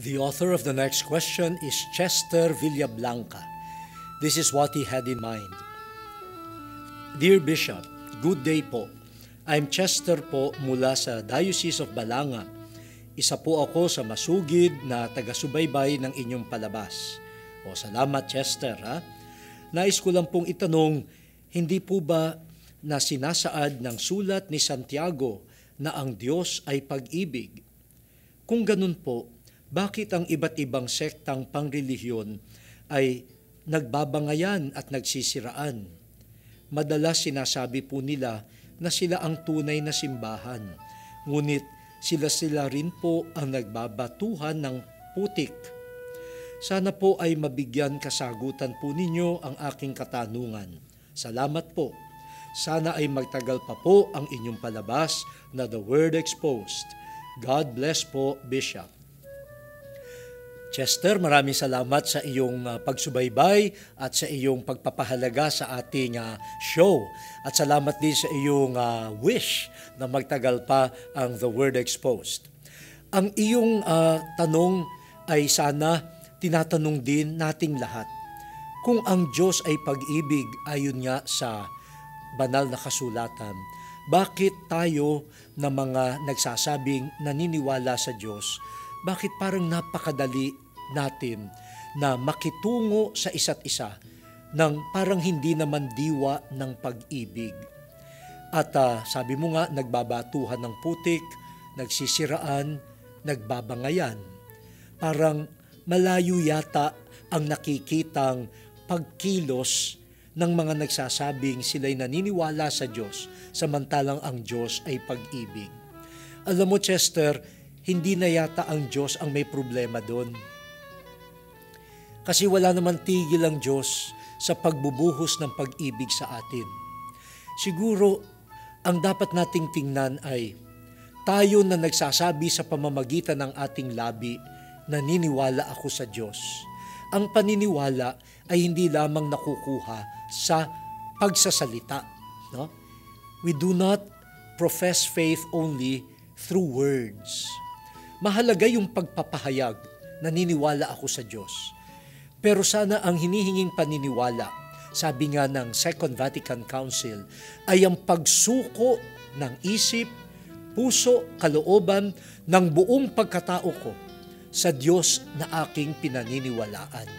The author of the next question is Chester Villablanca. This is what he had in mind. Dear Bishop, good day po. I'm Chester po mula sa Diocese of Balanga. Isa po ako sa masugid na taga-subaybay ng inyong palabas. Salamat Chester ha. Nais ko lang pong itanong, hindi po ba na sinasaad ng sulat ni Santiago na ang Diyos ay pag-ibig? Kung ganun po, bakit ang iba't ibang sektang pangrelihiyon ay nagbabangayan at nagsisiraan? Madalas sinasabi po nila na sila ang tunay na simbahan, ngunit sila rin po ang nagbabatuhan ng putik. Sana po ay mabigyan kasagutan po ninyo ang aking katanungan. Salamat po. Sana ay magtagal pa po ang inyong palabas na The Word Exposed. God bless po, Bishop. Chester, maraming salamat sa iyong pagsubaybay at sa iyong pagpapahalaga sa ating show. At salamat din sa iyong wish na magtagal pa ang The Word Exposed. Ang iyong tanong ay sana tinatanong din nating lahat. Kung ang Diyos ay pag-ibig ayon nga sa banal na kasulatan, bakit tayo na mga nagsasabing naniniwala sa Diyos, bakit parang napakadali natin na makitungo sa isa't isa ng parang hindi naman diwa ng pag-ibig? At sabi mo nga, nagbabatuhan ng putik, nagsisiraan, nagbabangayan. Parang malayo yata ang nakikitang pagkilos ng mga nagsasabing sila'y naniniwala sa Diyos, samantalang ang Diyos ay pag-ibig. Alam mo Chester, hindi na yata ang Diyos ang may problema doon. Kasi wala naman tigil ang Diyos sa pagbubuhos ng pag-ibig sa atin. Siguro, ang dapat nating tingnan ay tayo na nagsasabi sa pamamagitan ng ating labi, naniniwala ako sa Diyos. Ang paniniwala ay hindi lamang nakukuha sa pagsasalita. No? We do not profess faith only through words. Mahalaga yung pagpapahayag, naniniwala ako sa Diyos. Pero sana ang hinihinging paniniwala, sabi nga ng Second Vatican Council, ay ang pagsuko ng isip, puso, kalooban ng buong pagkatao ko sa Diyos na aking pinaniniwalaan.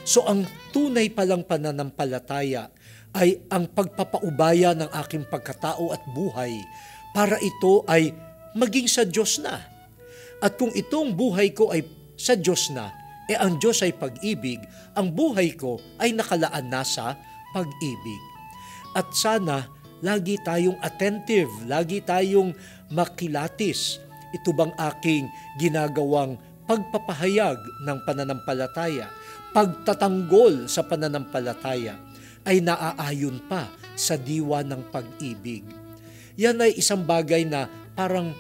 So ang tunay palang pananampalataya ay ang pagpapaubaya ng aking pagkatao at buhay para ito ay maging sa Diyos na. At kung itong buhay ko ay sa Diyos na, ang Diyos ay pag-ibig, ang buhay ko ay nakalaan na sa pag-ibig. At sana lagi tayong attentive, lagi tayong makilatis. Ito bang aking ginagawang pagpapahayag ng pananampalataya, pagtatanggol sa pananampalataya, ay naaayon pa sa diwa ng pag-ibig? Yan ay isang bagay na parang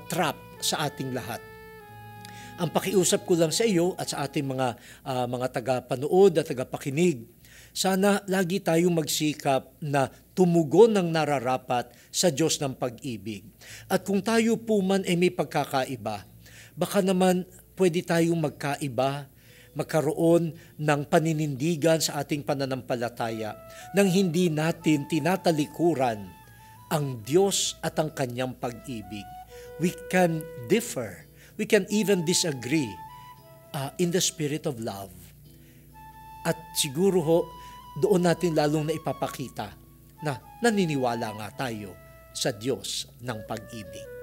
trap sa ating lahat. Ang pakiusap ko lang sa iyo at sa ating mga tagapanood at tagapakinig, sana lagi tayong magsikap na tumugon ng nararapat sa Diyos ng pag-ibig. At kung tayo po man ay may pagkakaiba, baka naman pwede tayong magkaiba, magkaroon ng paninindigan sa ating pananampalataya nang hindi natin tinatalikuran ang Diyos at ang Kanyang pag-ibig. We can differ, we can even disagree in the spirit of love. At siguro doon natin lalong na ipapakita na naniniwala nga tayo sa Diyos ng pag-ibig.